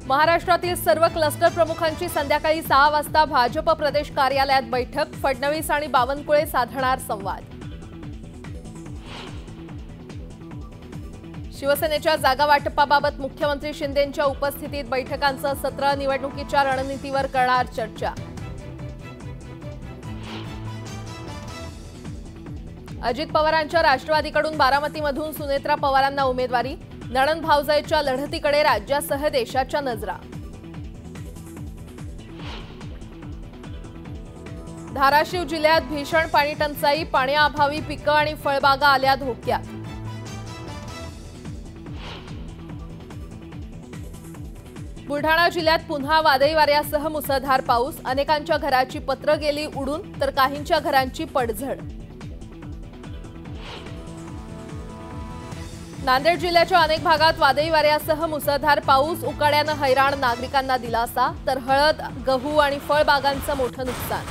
महाराष्ट्रातील सर्व क्लस्टर प्रमुखांची संध्याकाळी 6 वाजता भाजप प्रदेश कार्यालयात बैठक। फडणवीस आणि बावनकुळे साधणार संवाद। शिवसेनेच्या जागा वाटपाबाबत मुख्यमंत्री शिंदेंच्या उपस्थितीत बैठकांचं सत्र। निवडणुकीच्या रणनीतीवर करणार चर्चा। अजित पवारांच्या राष्ट्रवादीकडून बारामतीमधून सुनेत्रा पवारांना उमेदवारी। नणंद भावजाईच्या लढतीकडे राज्यासह देशाच्या नजरा। धाराशिव जिल्ह्यात भीषण पाणी टंचाई। पाण्याअभावी पिकं आणि फळबागा आल्या धोक्यात। बुलढाणा जिल्ह्यात पुन्हा वादळी वाऱ्यासह मुसळधार पाऊस। अनेकांच्या घराची पत्र गेली उडून तर काहींच्या घरांची पडझड। नांदेड जिल्ह्याच्या अनेक भागात वादळी वाऱ्यासह मुसळधार पाऊस। उकाड्यानं हैराण नागरिकांना दिलासा तर हळद, गहू आणि फळबागांचं मोठं नुकसान।